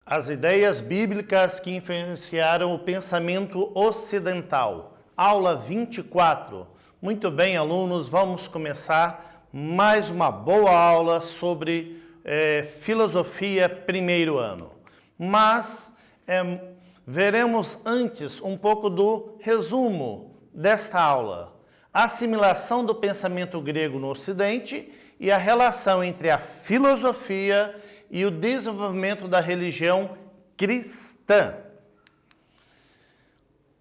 As ideias bíblicas que influenciaram o pensamento ocidental. Aula 24. Muito bem, alunos, vamos começar mais uma boa aula sobre filosofia primeiro ano. Mas veremos antes um pouco do resumo desta aula. A assimilação do pensamento grego no Ocidente e a relação entre a filosofia e o desenvolvimento da religião cristã.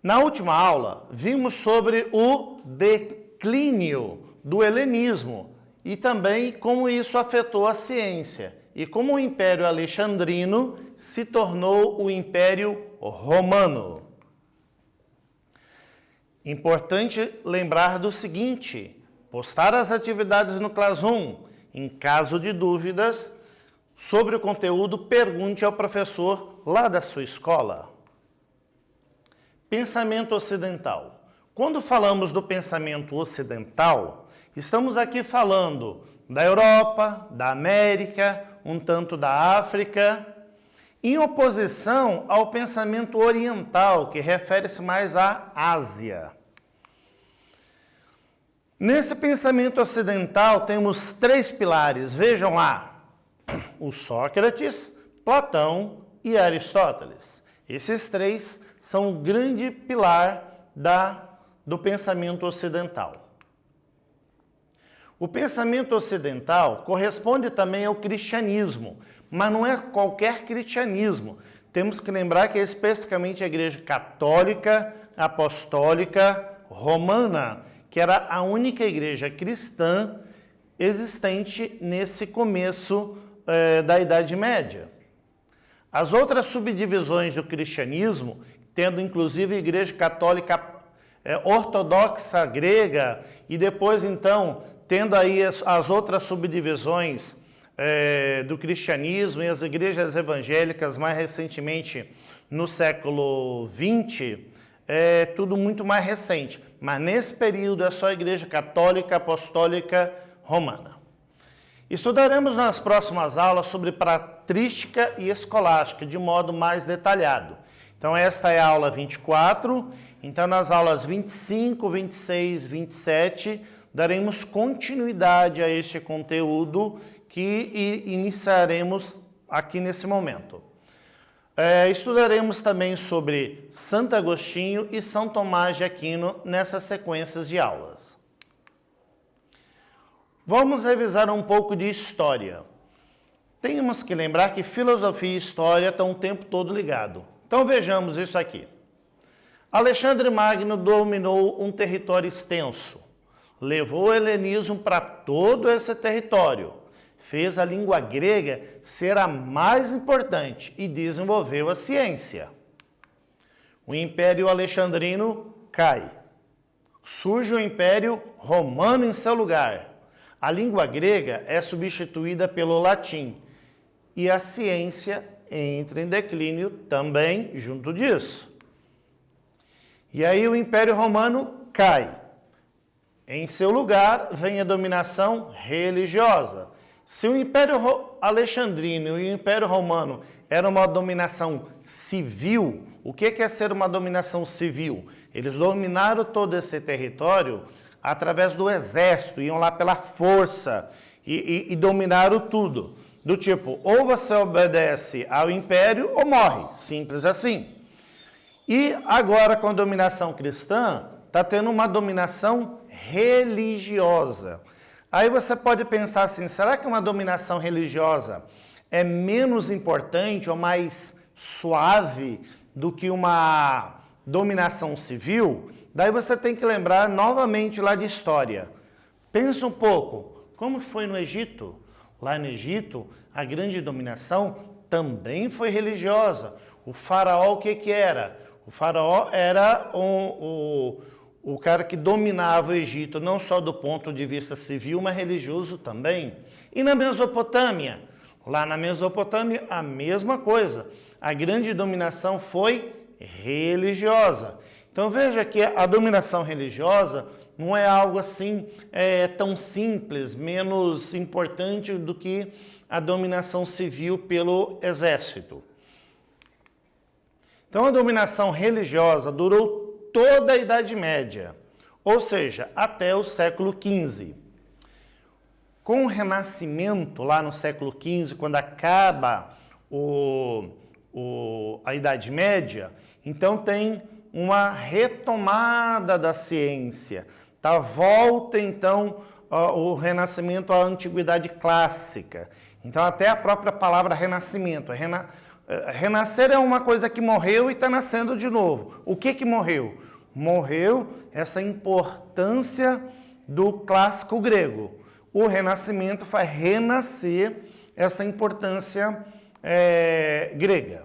Na última aula, vimos sobre o declínio do helenismo e também como isso afetou a ciência e como o Império Alexandrino se tornou o Império Romano. Importante lembrar do seguinte: postar as atividades no Classroom. Em caso de dúvidas sobre o conteúdo, pergunte ao professor lá da sua escola. Pensamento ocidental. Quando falamos do pensamento ocidental, estamos aqui falando da Europa, da América, um tanto da África, em oposição ao pensamento oriental, que refere-se mais à Ásia. Nesse pensamento ocidental temos três pilares, vejam lá: o Sócrates, Platão e Aristóteles. Esses três são o grande pilar do pensamento ocidental. O pensamento ocidental corresponde também ao cristianismo, mas não é qualquer cristianismo. Temos que lembrar que é especificamente a Igreja Católica, Apostólica, Romana, que era a única igreja cristã existente nesse começo da Idade Média. As outras subdivisões do cristianismo, tendo inclusive a Igreja Católica Ortodoxa grega e depois então tendo aí as outras subdivisões do cristianismo e as igrejas evangélicas mais recentemente no século XX, é tudo muito mais recente. Mas nesse período é só a Igreja Católica Apostólica Romana. Estudaremos nas próximas aulas sobre patrística e escolástica de modo mais detalhado. Então esta é a aula 24, então nas aulas 25, 26, 27, daremos continuidade a este conteúdo que iniciaremos aqui nesse momento. Estudaremos também sobre Santo Agostinho e São Tomás de Aquino nessas sequências de aulas. Vamos revisar um pouco de história. Temos que lembrar que filosofia e história estão o tempo todo ligados. Então vejamos isso aqui. Alexandre Magno dominou um território extenso, levou o helenismo para todo esse território, fez a língua grega ser a mais importante e desenvolveu a ciência. O Império Alexandrino cai. Surge o Império Romano em seu lugar. A língua grega é substituída pelo latim e a ciência entra em declínio também junto disso. E aí o Império Romano cai. Em seu lugar vem a dominação religiosa. Se o Império Alexandrino e o Império Romano era uma dominação civil, o que é ser uma dominação civil? Eles dominaram todo esse território através do exército, iam lá pela força e dominaram tudo. Do tipo, ou você obedece ao império ou morre, simples assim. E agora com a dominação cristã, está tendo uma dominação religiosa. Aí você pode pensar assim, será que uma dominação religiosa é menos importante ou mais suave do que uma dominação civil? Daí você tem que lembrar novamente lá de história. Pensa um pouco, como foi no Egito? Lá no Egito, a grande dominação também foi religiosa. O faraó, o que era? O faraó era o cara que dominava o Egito, não só do ponto de vista civil, mas religioso também. E na Mesopotâmia? Lá na Mesopotâmia, a mesma coisa. A grande dominação foi religiosa. Então veja que a dominação religiosa não é algo assim tão simples, menos importante do que a dominação civil pelo exército. Então a dominação religiosa durou toda a Idade Média, ou seja, até o século XV. Com o Renascimento, lá no século XV, quando acaba a Idade Média, então tem uma retomada da ciência, tá? Volta então o Renascimento à Antiguidade Clássica. Então até a própria palavra renascimento, renascer é uma coisa que morreu e está nascendo de novo. O que morreu? Morreu essa importância do clássico grego. O Renascimento faz renascer essa importância grega.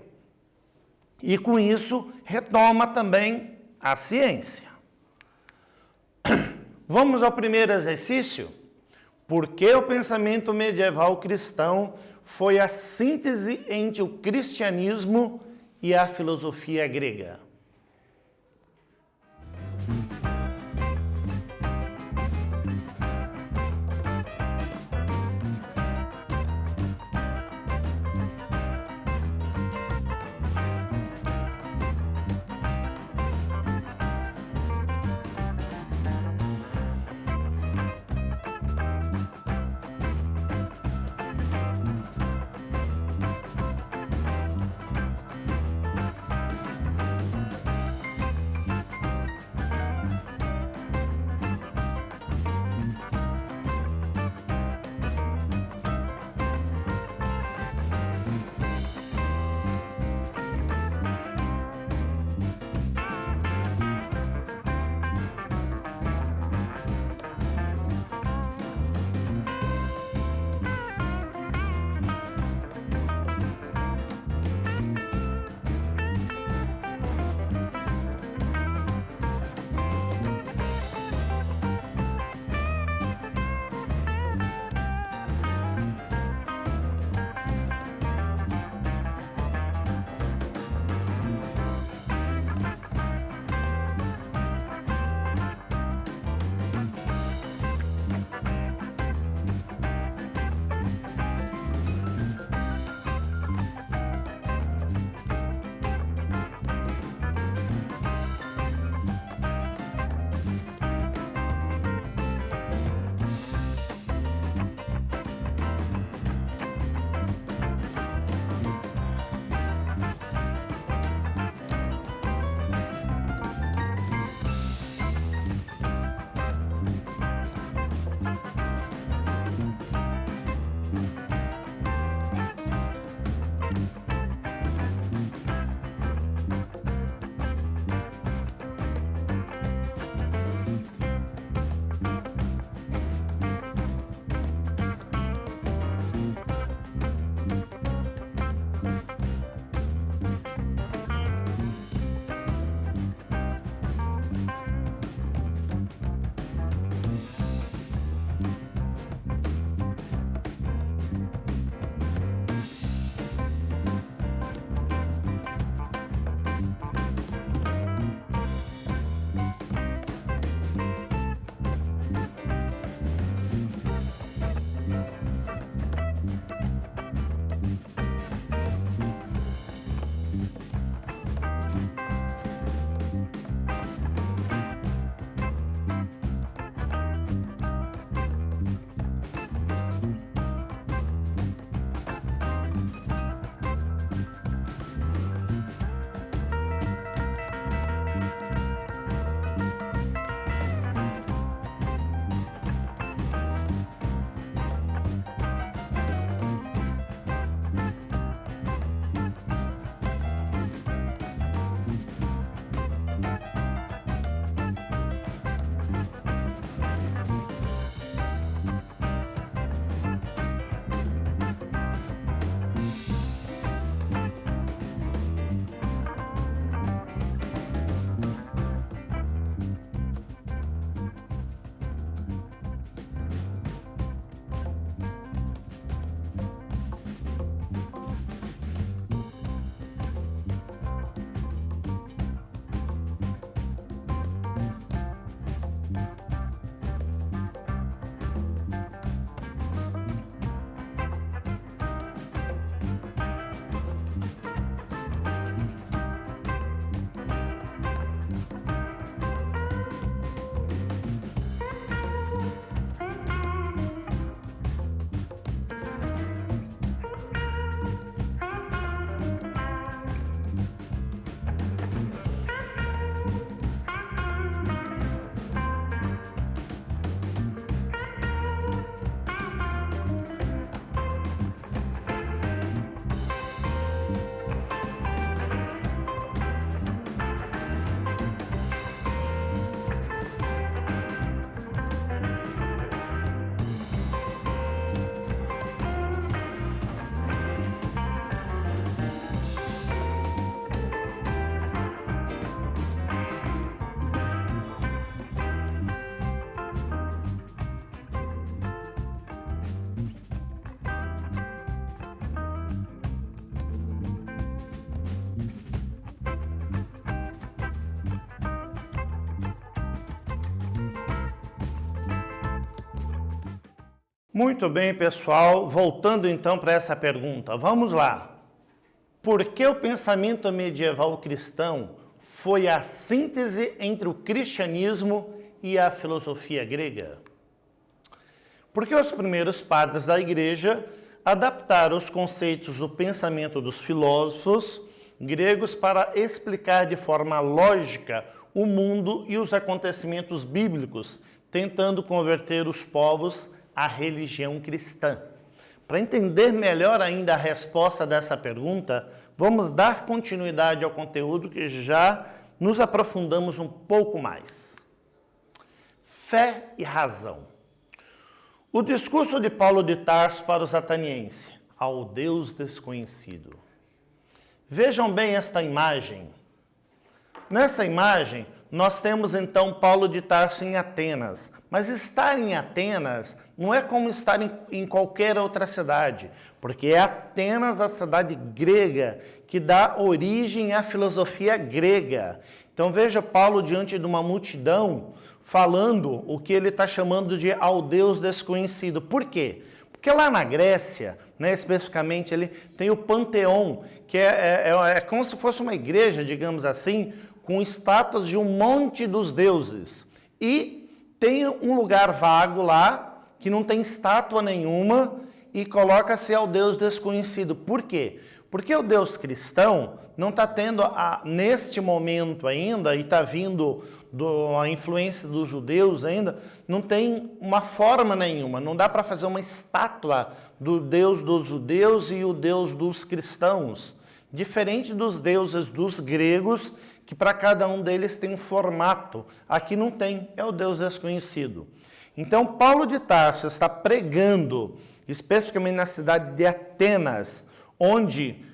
E com isso retoma também a ciência. Vamos ao primeiro exercício? Por que o pensamento medieval cristão foi a síntese entre o cristianismo e a filosofia grega? Muito bem, pessoal. Voltando então para essa pergunta, vamos lá. Por que o pensamento medieval cristão foi a síntese entre o cristianismo e a filosofia grega? Porque os primeiros padres da igreja adaptaram os conceitos do pensamento dos filósofos gregos para explicar de forma lógica o mundo e os acontecimentos bíblicos, tentando converter os povos à religião cristã. Para entender melhor ainda a resposta dessa pergunta, vamos dar continuidade ao conteúdo que já nos aprofundamos um pouco mais. Fé e razão. O discurso de Paulo de Tarso para os atenienses, ao Deus desconhecido. Vejam bem esta imagem. Nessa imagem, nós temos então Paulo de Tarso em Atenas. Mas estar em Atenas não é como estar em qualquer outra cidade, porque é Atenas, a cidade grega, que dá origem à filosofia grega. Então veja Paulo diante de uma multidão falando o que ele está chamando de ao Deus desconhecido. Por quê? Porque lá na Grécia, né, especificamente, ele tem o Panteão, que é como se fosse uma igreja, digamos assim, com estátuas de um monte dos deuses. E tem um lugar vago lá, que não tem estátua nenhuma, e coloca-se ao Deus desconhecido. Por quê? Porque o Deus cristão não está tendo, neste momento ainda, e está vindo a influência dos judeus ainda, não tem uma forma nenhuma. Não dá para fazer uma estátua do Deus dos judeus e o Deus dos cristãos. Diferente dos deuses dos gregos, que para cada um deles tem um formato. Aqui não tem, é o Deus desconhecido. Então, Paulo de Tarso está pregando, especificamente na cidade de Atenas, onde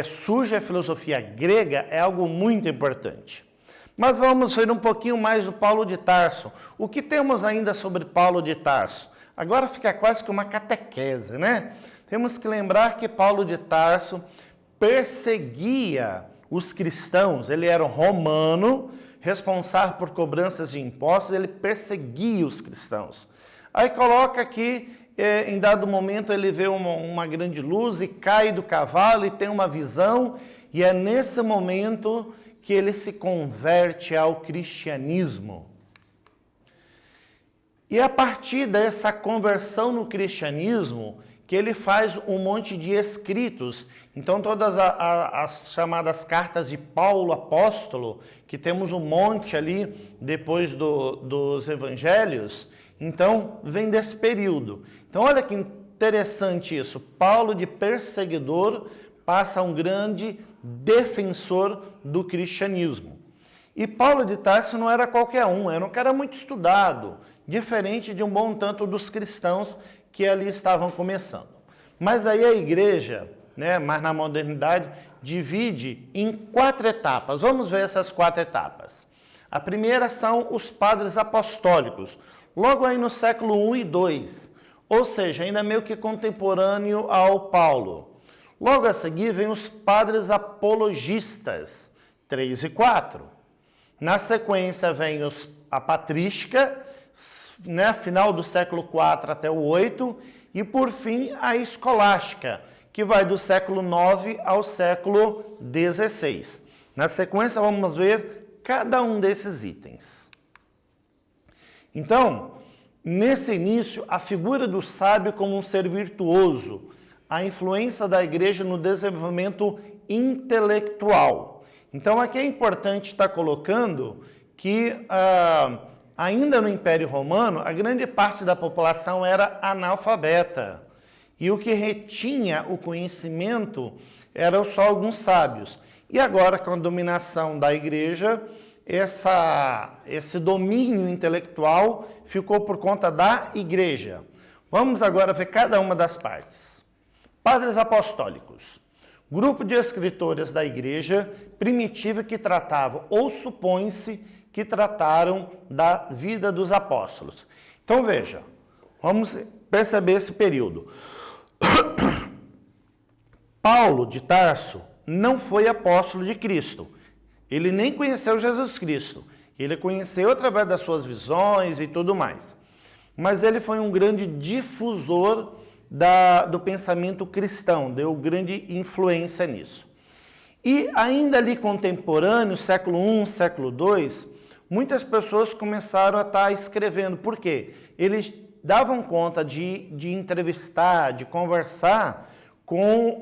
surge a filosofia grega, é algo muito importante. Mas vamos ver um pouquinho mais do Paulo de Tarso. O que temos ainda sobre Paulo de Tarso? Agora fica quase que uma catequese, né? Temos que lembrar que Paulo de Tarso perseguia os cristãos. Ele era um romano, responsável por cobranças de impostos, ele perseguia os cristãos. Aí coloca que, em dado momento, ele vê uma grande luz e cai do cavalo e tem uma visão, e é nesse momento que ele se converte ao cristianismo. E a partir dessa conversão no cristianismo, que ele faz um monte de escritos. Então, todas as chamadas cartas de Paulo apóstolo, que temos um monte ali depois dos evangelhos, então vem desse período. Então, olha que interessante isso. Paulo, de perseguidor, passa a um grande defensor do cristianismo. E Paulo de Tarso não era qualquer um, era um cara muito estudado, diferente de um bom tanto dos cristãos que ali estavam começando. Mas aí a igreja, né, mas na modernidade, divide em 4 etapas. Vamos ver essas 4 etapas. A primeira são os padres apostólicos, logo aí no século 1 e 2, ou seja, ainda meio que contemporâneo ao Paulo. Logo a seguir vem os padres apologistas, 3 e 4. Na sequência vem a patrística, né, final do século 4 até o 8, e por fim a escolástica, que vai do século 9 ao século 16. Na sequência vamos ver cada um desses itens. Então, nesse início, a figura do sábio como um ser virtuoso, a influência da igreja no desenvolvimento intelectual. Então, aqui é importante estar colocando que, ainda no Império Romano, a grande parte da população era analfabeta. E o que retinha o conhecimento eram só alguns sábios. E agora, com a dominação da igreja, esse domínio intelectual ficou por conta da igreja. Vamos agora ver cada uma das partes. Padres apostólicos, grupo de escritores da igreja primitiva que tratavam, ou supõe-se que trataram, da vida dos apóstolos. Então veja, vamos perceber esse período. Paulo de Tarso não foi apóstolo de Cristo. Ele nem conheceu Jesus Cristo. Ele conheceu através das suas visões e tudo mais. mas ele foi um grande difusor do pensamento cristão, deu grande influência nisso. E ainda ali contemporâneo, século I, século II, muitas pessoas começaram a estar escrevendo. Por quê? Eles davam conta de entrevistar, de conversar com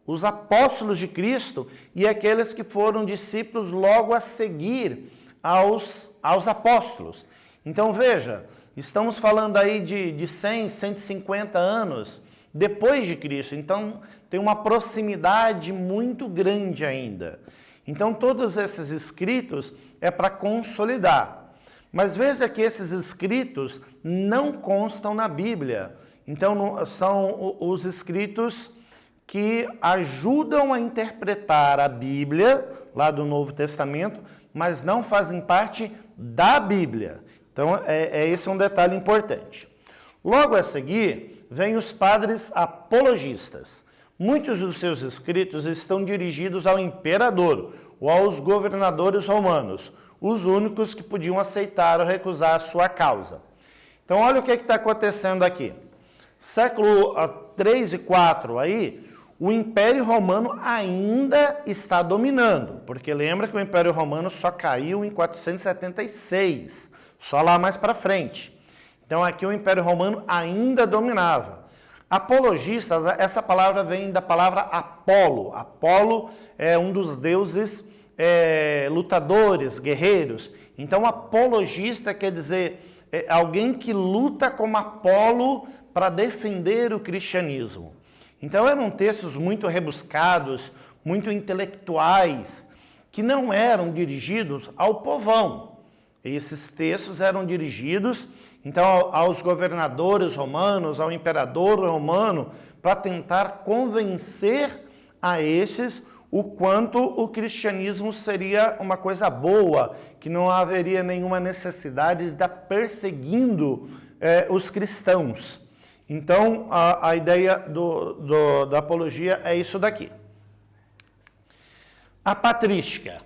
os apóstolos de Cristo e aqueles que foram discípulos logo a seguir aos apóstolos. Então veja, estamos falando aí de 100, 150 anos depois de Cristo. Então tem uma proximidade muito grande ainda. Então todos esses escritos é para consolidar. Mas veja que esses escritos não constam na Bíblia. Então são os escritos que ajudam a interpretar a Bíblia, lá do Novo Testamento, mas não fazem parte da Bíblia. Então, esse é um detalhe importante. Logo a seguir, vem os padres apologistas. Muitos dos seus escritos estão dirigidos ao imperador ou aos governadores romanos, os únicos que podiam aceitar ou recusar a sua causa. Então, olha o que está acontecendo aqui. Século 3 e 4, aí, o Império Romano ainda está dominando, porque lembra que o Império Romano só caiu em 476, só lá mais para frente. Então aqui o Império Romano ainda dominava. Apologista, essa palavra vem da palavra Apolo. Apolo é um dos deuses lutadores, guerreiros. Então apologista quer dizer alguém que luta como Apolo para defender o cristianismo. Então eram textos muito rebuscados, muito intelectuais, que não eram dirigidos ao povão. Esses textos eram dirigidos, então, aos governadores romanos, ao imperador romano, para tentar convencer a esses o quanto o cristianismo seria uma coisa boa, que não haveria nenhuma necessidade de estar perseguindo os cristãos. Então, a ideia da apologia é isso daqui. A patrística.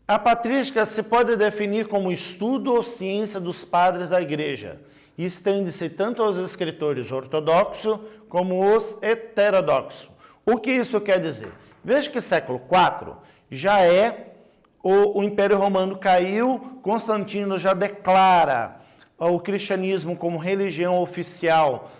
A patrística se pode definir como estudo ou ciência dos padres da igreja e estende-se tanto aos escritores ortodoxos como os heterodoxos. O que isso quer dizer? Veja que século IV já o Império Romano caiu, Constantino já declara o cristianismo como religião oficial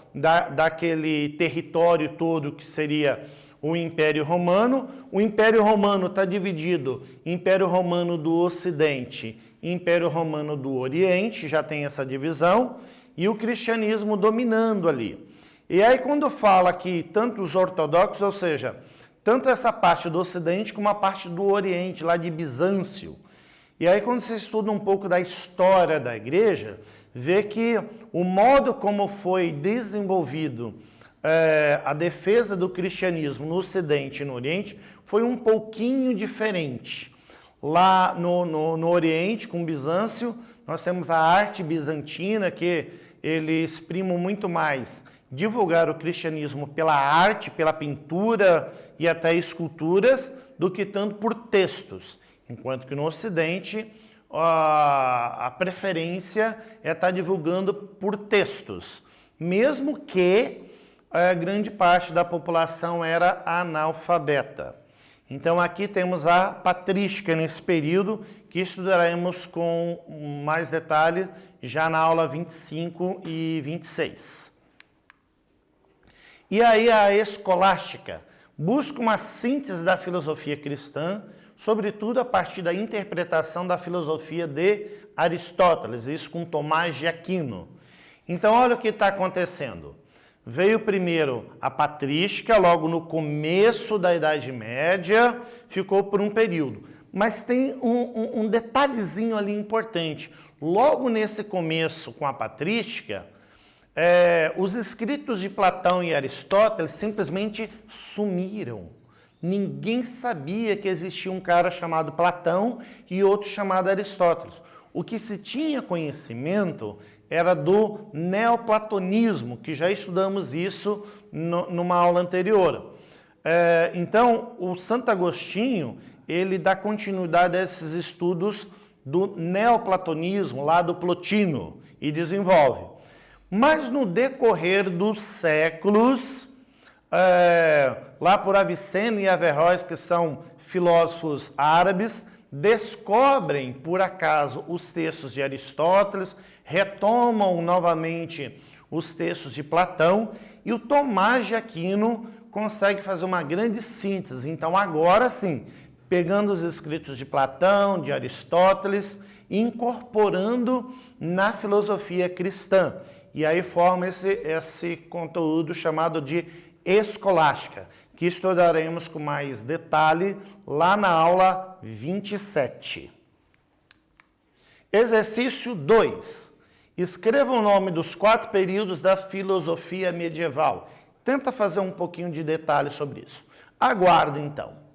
daquele território todo que seria o Império Romano. O Império Romano está dividido em Império Romano do Ocidente e Império Romano do Oriente, já tem essa divisão, e o cristianismo dominando ali. E aí quando fala que tanto os ortodoxos, ou seja, tanto essa parte do Ocidente como a parte do Oriente, lá de Bizâncio. E aí quando você estuda um pouco da história da igreja, vê que o modo como foi desenvolvido a defesa do cristianismo no Ocidente e no Oriente foi um pouquinho diferente. Lá no Oriente, com Bizâncio, nós temos a arte bizantina, que eles primam muito mais divulgar o cristianismo pela arte, pela pintura e até esculturas, do que tanto por textos. Enquanto que no Ocidente, a preferência é estar divulgando por textos, mesmo que grande parte da população era analfabeta. Então aqui temos a patrística nesse período, que estudaremos com mais detalhe já na aula 25 e 26. E aí a escolástica busca uma síntese da filosofia cristã, sobretudo a partir da interpretação da filosofia de Aristóteles, isso com Tomás de Aquino. Então olha o que está acontecendo. Veio primeiro a patrística, logo no começo da Idade Média, ficou por um período. Mas tem um detalhezinho ali importante. Logo nesse começo com a patrística, os escritos de Platão e Aristóteles simplesmente sumiram. Ninguém sabia que existia um cara chamado Platão e outro chamado Aristóteles. O que se tinha conhecimento era do neoplatonismo, que já estudamos isso numa aula anterior. Então, o Santo Agostinho, ele dá continuidade a esses estudos do neoplatonismo, lá do Plotino, e desenvolve. Mas no decorrer dos séculos, lá por Avicena e Averroes, que são filósofos árabes, descobrem, por acaso, os textos de Aristóteles, retomam novamente os textos de Platão, e o Tomás de Aquino consegue fazer uma grande síntese. Então, agora sim, pegando os escritos de Platão, de Aristóteles, e incorporando na filosofia cristã. E aí forma esse conteúdo chamado de escolástica, que estudaremos com mais detalhe lá na aula 27. Exercício 2. Escreva o nome dos 4 períodos da filosofia medieval. Tenta fazer um pouquinho de detalhe sobre isso. Aguardo, então.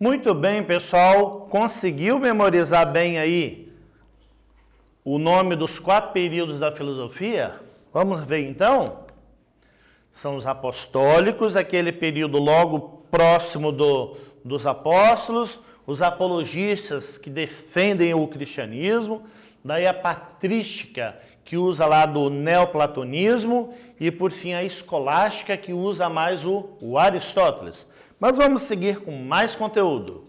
Muito bem, pessoal. Conseguiu memorizar bem aí o nome dos 4 períodos da filosofia? Vamos ver então? São os apostólicos, aquele período logo próximo dos apóstolos, os apologistas que defendem o cristianismo, daí a patrística, que usa lá do neoplatonismo, e por fim a escolástica, que usa mais o Aristóteles. Mas vamos seguir com mais conteúdo.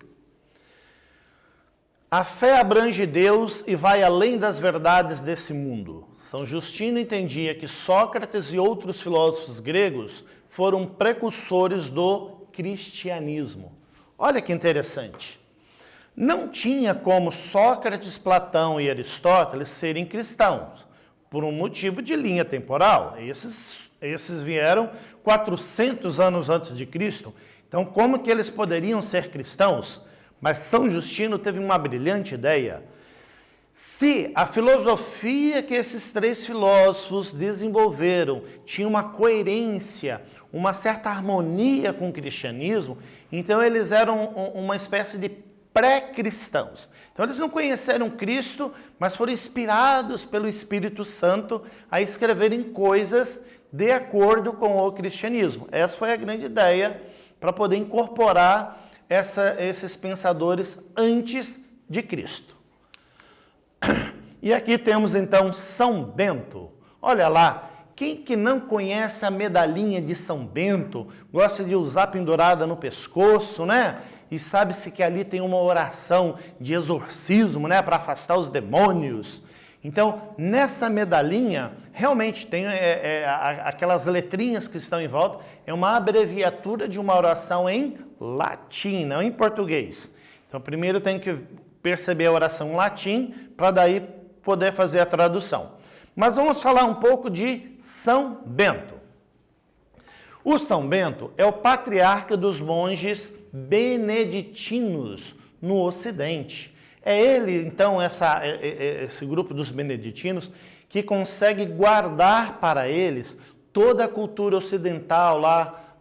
A fé abrange Deus e vai além das verdades desse mundo. São Justino entendia que Sócrates e outros filósofos gregos foram precursores do cristianismo. Olha que interessante. Não tinha como Sócrates, Platão e Aristóteles serem cristãos, por um motivo de linha temporal. Esses vieram 400 anos antes de Cristo. Então, como que eles poderiam ser cristãos? Mas São Justino teve uma brilhante ideia. Se a filosofia que esses 3 filósofos desenvolveram tinha uma coerência, uma certa harmonia com o cristianismo, então eles eram uma espécie de pré-cristãos. Então eles não conheceram Cristo, mas foram inspirados pelo Espírito Santo a escreverem coisas de acordo com o cristianismo. Essa foi a grande ideia para poder incorporar esses pensadores antes de Cristo. E aqui temos então São Bento. Olha lá, quem que não conhece a medalhinha de São Bento, gosta de usar pendurada no pescoço, né? E sabe-se que ali tem uma oração de exorcismo, né? Para afastar os demônios. Então, nessa medalhinha, realmente tem aquelas letrinhas que estão em volta, é uma abreviatura de uma oração em latim, não em português. Então, primeiro tem que perceber a oração em latim, para daí poder fazer a tradução. Mas vamos falar um pouco de São Bento. O São Bento é o patriarca dos monges beneditinos no Ocidente. É ele, então, esse grupo dos beneditinos, que consegue guardar para eles toda a cultura ocidental lá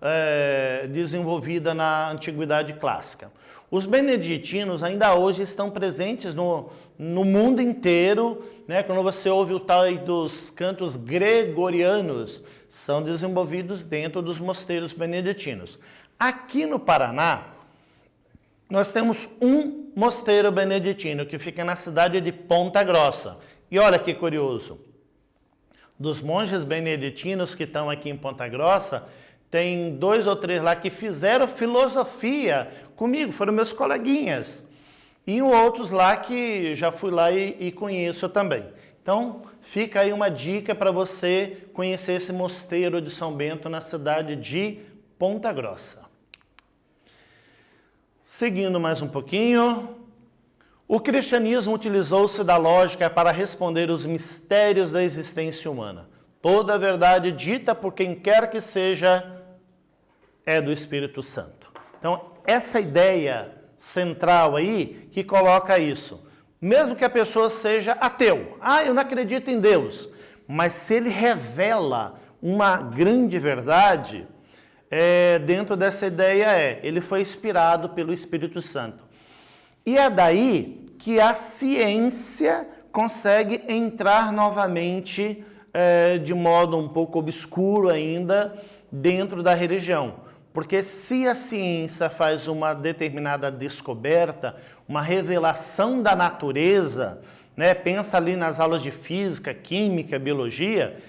desenvolvida na Antiguidade Clássica. Os beneditinos ainda hoje estão presentes no mundo inteiro, né? Quando você ouve o tal dos cantos gregorianos, são desenvolvidos dentro dos mosteiros beneditinos. Aqui no Paraná, nós temos um mosteiro beneditino que fica na cidade de Ponta Grossa. E olha que curioso, dos monges beneditinos que estão aqui em Ponta Grossa, tem 2 ou 3 lá que fizeram filosofia comigo, foram meus coleguinhas. E outros lá que já fui lá e conheço também. Então, fica aí uma dica para você conhecer esse mosteiro de São Bento na cidade de Ponta Grossa. Seguindo mais um pouquinho, o cristianismo utilizou-se da lógica para responder os mistérios da existência humana. Toda a verdade dita por quem quer que seja é do Espírito Santo. Então, essa ideia central aí que coloca isso. Mesmo que a pessoa seja ateu, eu não acredito em Deus, mas se ele revela uma grande verdade, dentro dessa ideia ele foi inspirado pelo Espírito Santo. E é daí que a ciência consegue entrar novamente de modo um pouco obscuro ainda dentro da religião. Porque se a ciência faz uma determinada descoberta, uma revelação da natureza, né, pensa ali nas aulas de física, química, biologia,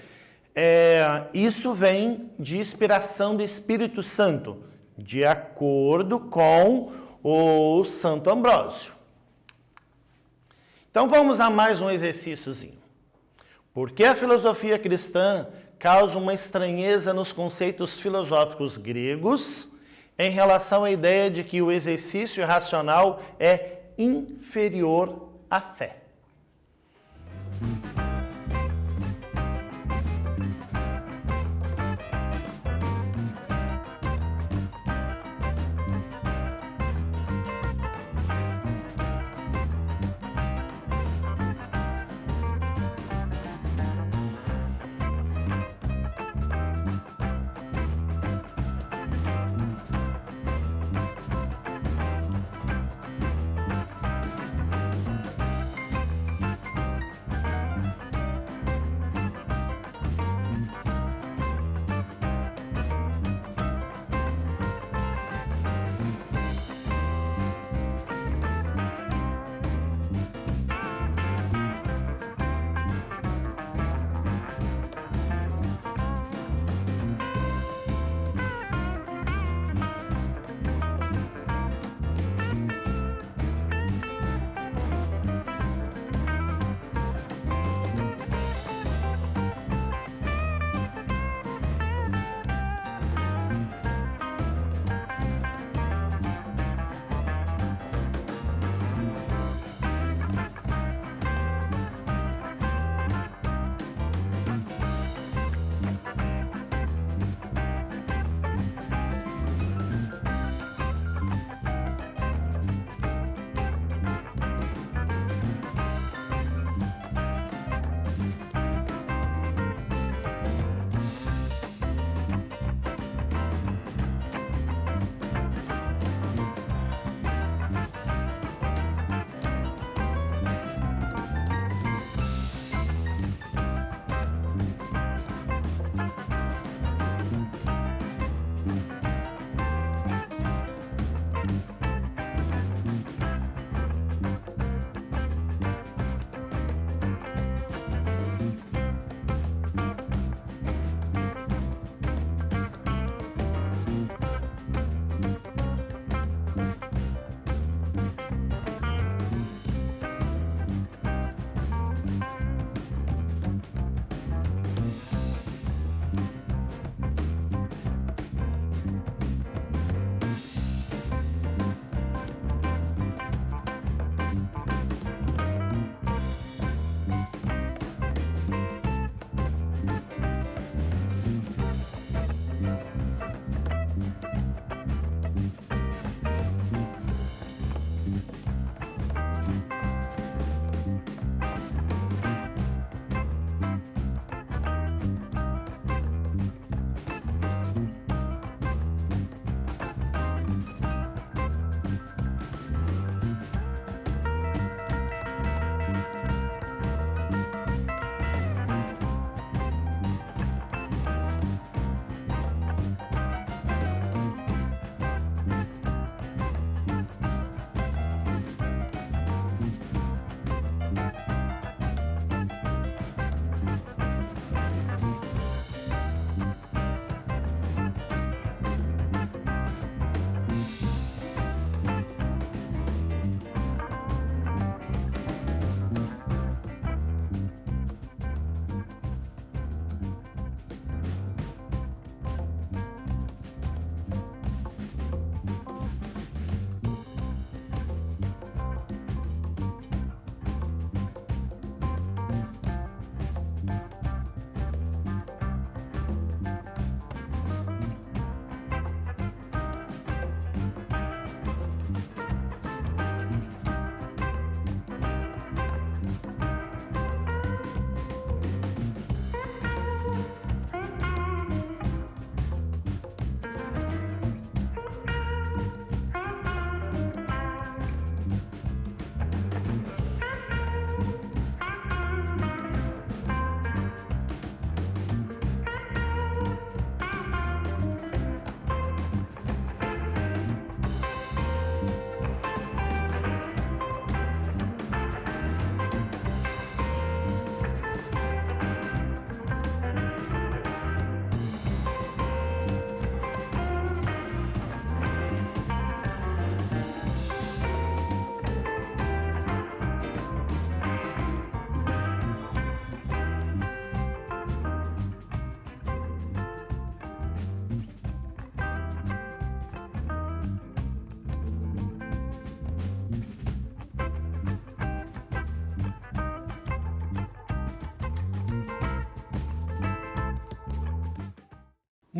isso vem de inspiração do Espírito Santo, de acordo com o Santo Ambrósio. Então vamos a mais um exercíciozinho. Por que a filosofia cristã causa uma estranheza nos conceitos filosóficos gregos em relação à ideia de que o exercício racional é inferior à fé?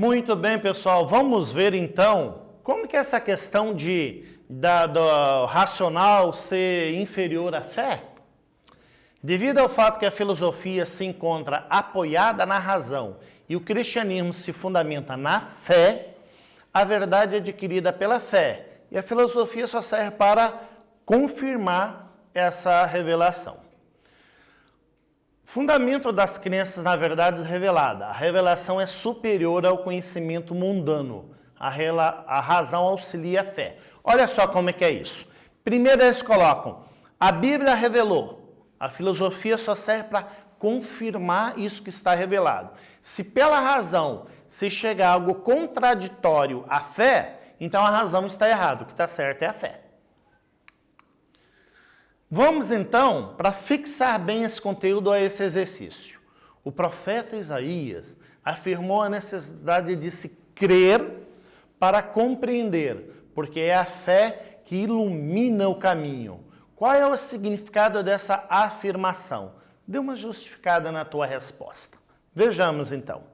Muito bem, pessoal. Vamos ver então como que é essa questão do racional ser inferior à fé? Devido ao fato que a filosofia se encontra apoiada na razão e o cristianismo se fundamenta na fé, a verdade é adquirida pela fé e a filosofia só serve para confirmar essa revelação. Fundamento das crenças na verdade revelada. A revelação é superior ao conhecimento mundano. A razão auxilia a fé. Olha só como é que é isso. Primeiro eles colocam, a Bíblia revelou. A filosofia só serve para confirmar isso que está revelado. Se pela razão se chega a algo contraditório à fé, então a razão está errada. O que está certo é a fé. Vamos então, para fixar bem esse conteúdo a esse exercício. O profeta Isaías afirmou a necessidade de se crer para compreender, porque é a fé que ilumina o caminho. Qual é o significado dessa afirmação? Dê uma justificada na tua resposta. Vejamos então.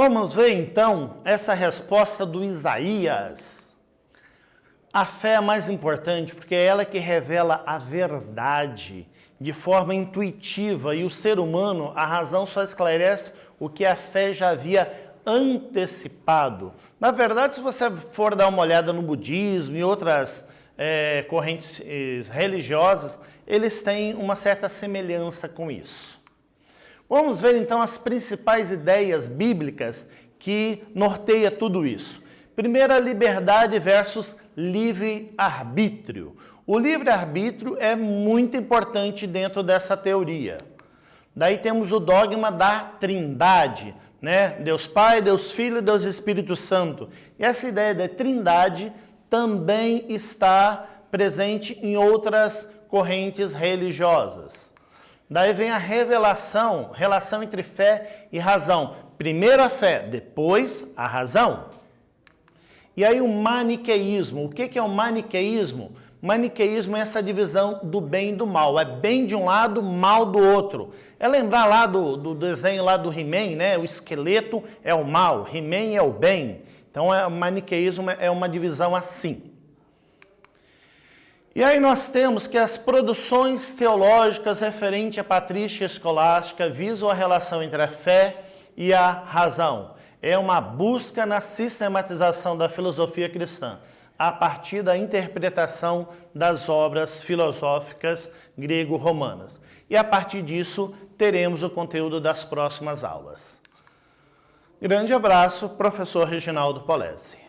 Vamos ver então essa resposta do Isaías. A fé é a mais importante porque é ela que revela a verdade de forma intuitiva e o ser humano, a razão só esclarece o que a fé já havia antecipado. Na verdade, se você for dar uma olhada no budismo e outras correntes religiosas, eles têm uma certa semelhança com isso. Vamos ver então as principais ideias bíblicas que norteia tudo isso. Primeiro, a liberdade versus livre-arbítrio. O livre-arbítrio é muito importante dentro dessa teoria. Daí temos o dogma da Trindade, né? Deus Pai, Deus Filho e Deus Espírito Santo. E essa ideia da Trindade também está presente em outras correntes religiosas. Daí vem a revelação, relação entre fé e razão. Primeiro a fé, depois a razão. E aí o maniqueísmo. O que é o maniqueísmo? Maniqueísmo é essa divisão do bem e do mal. É bem de um lado, mal do outro. É lembrar lá do desenho lá do He-Man, né? O esqueleto é o mal, He-Man é o bem. Então o maniqueísmo é uma divisão assim. E aí nós temos que as produções teológicas referentes à patrística escolástica visam a relação entre a fé e a razão. É uma busca na sistematização da filosofia cristã, a partir da interpretação das obras filosóficas grego-romanas. E a partir disso, teremos o conteúdo das próximas aulas. Grande abraço, professor Reginaldo Polese.